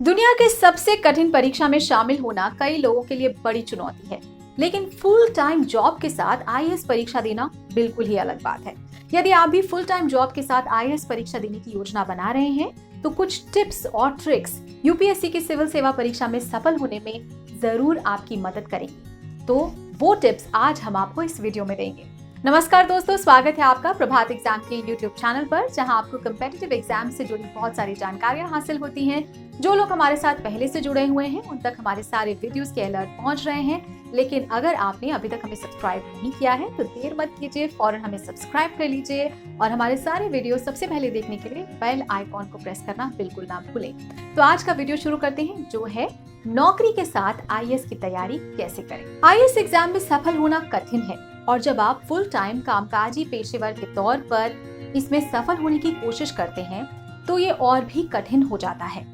दुनिया के सबसे कठिन परीक्षा में शामिल होना कई लोगों के लिए बड़ी चुनौती है, लेकिन फुल टाइम जॉब के साथ आईएएस परीक्षा देना बिल्कुल ही अलग बात है। यदि आप भी फुल टाइम जॉब के साथ आईएएस परीक्षा देने की योजना बना रहे हैं, तो कुछ टिप्स और ट्रिक्स यूपीएससी की सिविल सेवा परीक्षा में सफल होने में जरूर आपकी मदद करेंगी। तो वो टिप्स आज हम आपको इस वीडियो में देंगे। नमस्कार दोस्तों, स्वागत है आपका प्रभात एग्जाम के यूट्यूब चैनल पर, जहां आपको कम्पिटिटिव एग्जाम से जुड़ी बहुत सारी जानकारियां हासिल होती हैं। जो लोग हमारे साथ पहले से जुड़े हुए हैं उन तक हमारे सारे वीडियोस के अलर्ट पहुंच रहे हैं, लेकिन अगर आपने अभी तक हमें सब्सक्राइब नहीं किया है तो देर मत कीजिए, फौरन हमें सब्सक्राइब कर लीजिए और हमारे सारे वीडियो सबसे पहले देखने के लिए बेल आइकॉन को प्रेस करना बिल्कुल ना भूलें। तो आज का वीडियो शुरू करते हैं, जो है नौकरी के साथ आईएएस की तैयारी कैसे करें। आईएएस एग्जाम में सफल होना कठिन है और जब आप फुल टाइम कामकाजी पेशेवर के तौर पर इसमें सफल होने की कोशिश करते हैं तो ये और भी कठिन हो जाता है।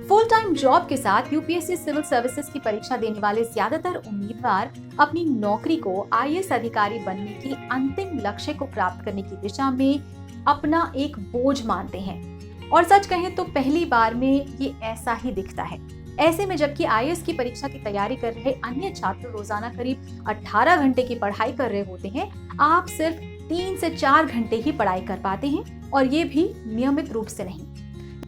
फुल टाइम जॉब के साथ यूपीएससी सिविल सर्विसेज की परीक्षा देने वाले ज्यादातर उम्मीदवार अपनी नौकरी को आईएएस अधिकारी बनने की अंतिम लक्ष्य को प्राप्त करने की दिशा में अपना एक बोझ मानते हैं, और सच कहें तो पहली बार में ये ऐसा ही दिखता है। ऐसे में जबकि आईएएस की परीक्षा की तैयारी कर रहे अन्य छात्र रोजाना करीब 18 घंटे की पढ़ाई कर रहे होते हैं, आप सिर्फ 3 से 4 घंटे ही पढ़ाई कर पाते हैं, और ये भी नियमित रूप से नहीं।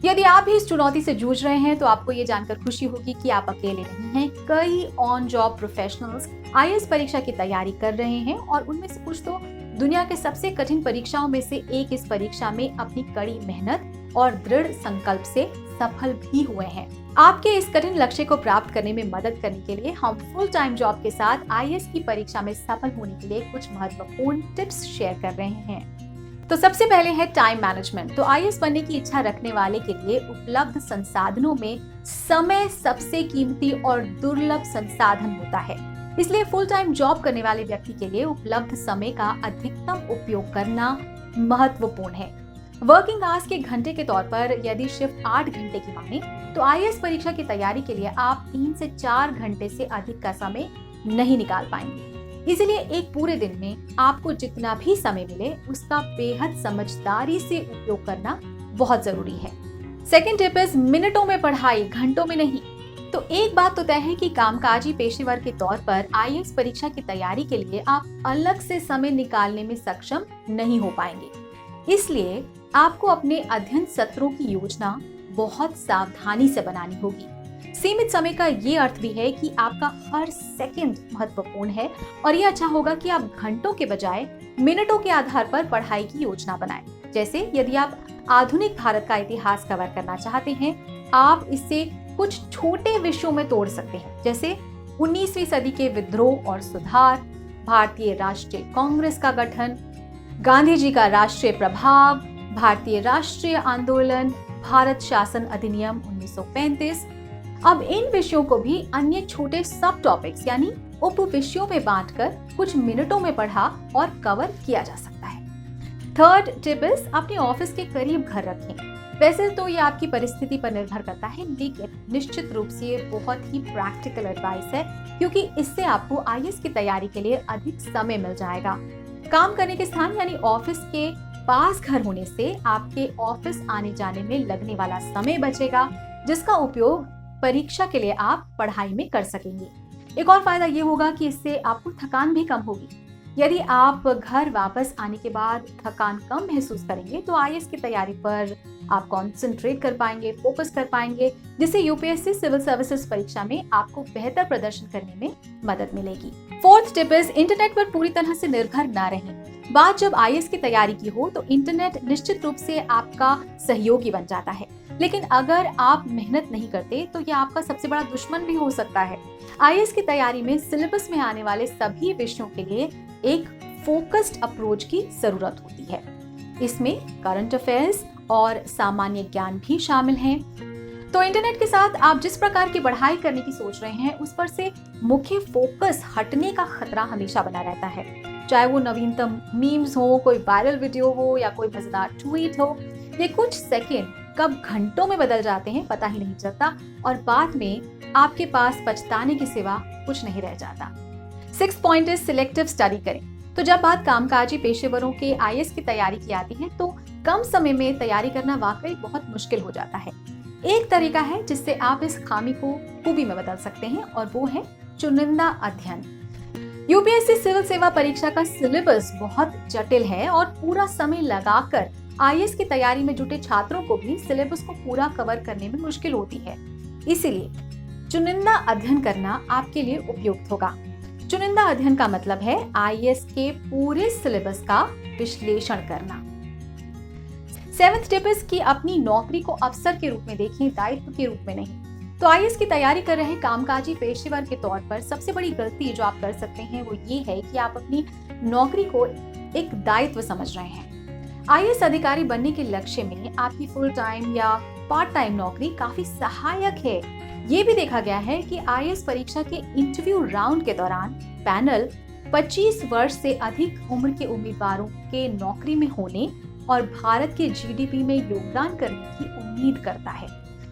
यदि आप भी इस चुनौती से जूझ रहे हैं तो आपको ये जानकर खुशी होगी कि आप अकेले नहीं हैं। कई ऑन जॉब प्रोफेशनल्स आईएएस परीक्षा की तैयारी कर रहे हैं और उनमें से कुछ तो दुनिया के सबसे कठिन परीक्षाओं में से एक इस परीक्षा में अपनी कड़ी मेहनत और दृढ़ संकल्प से सफल भी हुए हैं। आपके इस कठिन लक्ष्य को प्राप्त करने में मदद करने के लिए हम फुल टाइम जॉब के साथ आईएएस की परीक्षा में सफल होने के लिए कुछ महत्वपूर्ण टिप्स शेयर कर रहे हैं। तो सबसे पहले है टाइम मैनेजमेंट। तो आईएएस बनने की इच्छा रखने वाले के लिए उपलब्ध संसाधनों में समय सबसे कीमती और दुर्लभ संसाधन होता है। इसलिए फुल टाइम जॉब करने वाले व्यक्ति के लिए उपलब्ध समय का अधिकतम उपयोग करना महत्वपूर्ण है। वर्किंग आवर्स के घंटे के तौर पर यदि शिफ्ट 8 घंटे की माने तो आईएएस परीक्षा की तैयारी के लिए आप 3 से 4 घंटे से अधिक का समय नहीं निकाल पाएंगे। इसलिए एक पूरे दिन में आपको जितना भी समय मिले उसका बेहद समझदारी से उपयोग करना बहुत जरूरी है। सेकेंड टिप इज मिनटों में पढ़ाई, घंटों में नहीं। तो एक बात तो तय है कि कामकाजी पेशेवर के तौर पर आईएएस परीक्षा की तैयारी के लिए आप अलग से समय निकालने में सक्षम नहीं हो पाएंगे। इसलिए आपको अपने अध्ययन सत्रों की योजना बहुत सावधानी से बनानी होगी। सीमित समय का ये अर्थ भी है कि आपका हर सेकंड महत्वपूर्ण है, और ये अच्छा होगा कि आप घंटों के बजाय मिनटों के आधार पर पढ़ाई की योजना बनाएं। जैसे यदि आप आधुनिक भारत का इतिहास कवर करना चाहते हैं, आप इसे कुछ छोटे विषयों में तोड़ सकते हैं, जैसे 19वीं सदी के विद्रोह और सुधार, भारतीय राष्ट्रीय कांग्रेस का गठन, गांधी जी का राष्ट्रीय प्रभाव, भारतीय राष्ट्रीय आंदोलन, भारत शासन अधिनियम 1935। अब इन विषयों को भी अन्य छोटे सब टॉपिक्स यानी उप विषयों में बांटकर कुछ मिनटों में पढ़ा और कवर किया जा सकता है। थर्ड टिप इज अपने ऑफिस के करीब घर रखें। वैसे तो ये आपकी परिस्थिति पर निर्भर करता है, लेकिन निश्चित रूप से ये बहुत ही प्रैक्टिकल एडवाइस है, क्योंकि इससे आपको आईएएस की तैयारी के लिए अधिक समय मिल जाएगा। काम करने के स्थान यानी ऑफिस के पास घर होने से आपके ऑफिस आने जाने में लगने वाला समय बचेगा, जिसका उपयोग परीक्षा के लिए आप पढ़ाई में कर सकेंगे। एक और फायदा ये होगा कि इससे आपको थकान भी कम होगी। यदि आप घर वापस आने के बाद थकान कम महसूस करेंगे तो आईएएस की तैयारी पर आप कंसंट्रेट कर पाएंगे, फोकस कर पाएंगे, जिससे यूपीएससी सिविल सर्विसेज परीक्षा में आपको बेहतर प्रदर्शन करने में मदद मिलेगी। फोर्थ टिप इज इंटरनेट पर पूरी तरह से निर्भर ना रहें। बात जब आईएएस की तैयारी की हो तो इंटरनेट निश्चित रूप से आपका सहयोगी बन जाता है, लेकिन अगर आप मेहनत नहीं करते तो यह आपका सबसे बड़ा दुश्मन भी हो सकता है। आईएएस की तैयारी में सिलेबस में आने वाले सभी विषयों के लिए एक फोकस्ड अप्रोच की जरूरत होती है। इसमें करंट अफेयर्स और सामान्य ज्ञान भी शामिल हैं। तो इंटरनेट के साथ आप जिस प्रकार की पढ़ाई करने की सोच रहे हैं उस पर से मुख्य फोकस हटने का खतरा हमेशा बना रहता है। चाहे वो नवीनतम मीम्स हो, कोई वायरल वीडियो हो या कोई मजेदार ट्वीट हो, ये कुछ सेकेंड कब घंटों में बदल जाते हैं पता ही नहीं चलता, और बाद में आपके पास पछताने के सिवा कुछ नहीं रह जाता। 6th point is selective study करें। तो जब बात कामकाजी पेशेवरों के आईएएस की तैयारी की आती है तो कम समय में तैयारी करना वाकई बहुत मुश्किल हो जाता है। एक तरीका है जिससे आप इस खामी को खूबी में बदल सकते हैं और वो है चुनिंदा अध्ययन। यूपीएससी सिविल सेवा परीक्षा का सिलेबस बहुत जटिल है और पूरा समय लगाकर आईएएस की तैयारी में जुटे छात्रों को भी सिलेबस को पूरा कवर करने में मुश्किल होती है। इसीलिए चुनिंदा अध्ययन करना आपके लिए उपयुक्त होगा। चुनिंदा अध्ययन का मतलब है आईएएस के पूरे सिलेबस का विश्लेषण करना। 7th टिप इज कि अपनी नौकरी को अवसर के रूप में देखें, दायित्व के रूप में नहीं। तो आईएएस की तैयारी कर रहे कामकाजी पेशेवर के तौर पर सबसे बड़ी गलती जो आप कर सकते हैं वो ये है कि आप अपनी नौकरी को एक दायित्व समझ रहे हैं। आईएएस अधिकारी बनने के लक्ष्य में आपकी फुल टाइम या पार्ट टाइम नौकरी काफी सहायक है। ये भी देखा गया है कि आईएएस परीक्षा के इंटरव्यू राउंड के दौरान पैनल 25 वर्ष से अधिक उम्र के उम्मीदवारों के नौकरी में होने और भारत के जीडीपी में योगदान करने की उम्मीद करता है।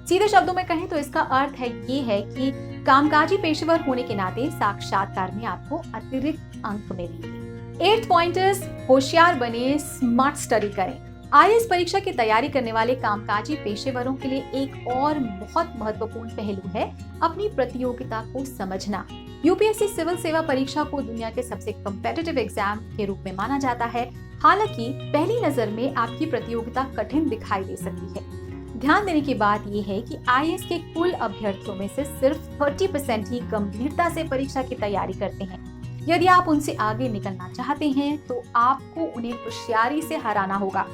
सीधे शब्दों में कहें तो इसका अर्थ ये है कि कामकाजी पेशेवर होने के नाते साक्षात्कार में आपको अतिरिक्त अंक मिलेंगे। 8th पॉइंट इज होशियार बने, स्मार्ट स्टडी करें। आईएएस परीक्षा की तैयारी करने वाले कामकाजी पेशेवरों के लिए एक और बहुत महत्वपूर्ण पहलू है अपनी प्रतियोगिता को समझना। यूपीएससी सिविल सेवा परीक्षा को दुनिया के सबसे कॉम्पिटिटिव एग्जाम के रूप में माना जाता है। हालांकि पहली नजर में आपकी प्रतियोगिता कठिन दिखाई दे सकती है। ध्यान देने की बात यह है कि आईएएस के कुल अभ्यर्थियों में से सिर्फ 30% ही गंभीरता से परीक्षा की तैयारी करते हैं। यदि आप उनसे आगे निकलना चाहते हैं तो आपको उन्हें होशियारी से हराना होगा।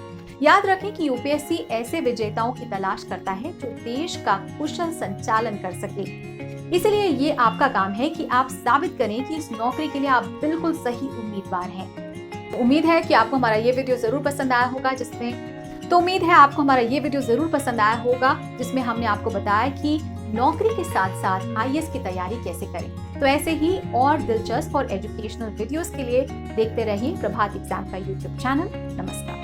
याद रखें कि यूपीएससी ऐसे विजेताओं की तलाश करता है जो देश का कुशल संचालन कर सके। इसलिए ये आपका काम है कि आप साबित करें कि इस नौकरी के लिए आप बिल्कुल सही उम्मीदवार हैं। उम्मीद है कि आपको हमारा ये वीडियो जरूर पसंद आया होगा जिसमें हमने आपको बताया कि नौकरी के साथ साथ आईएएस की तैयारी कैसे करें। तो ऐसे ही और दिलचस्प और एजुकेशनल वीडियोस के लिए देखते रहिए प्रभात एग्जाम का यूट्यूब चैनल। नमस्कार।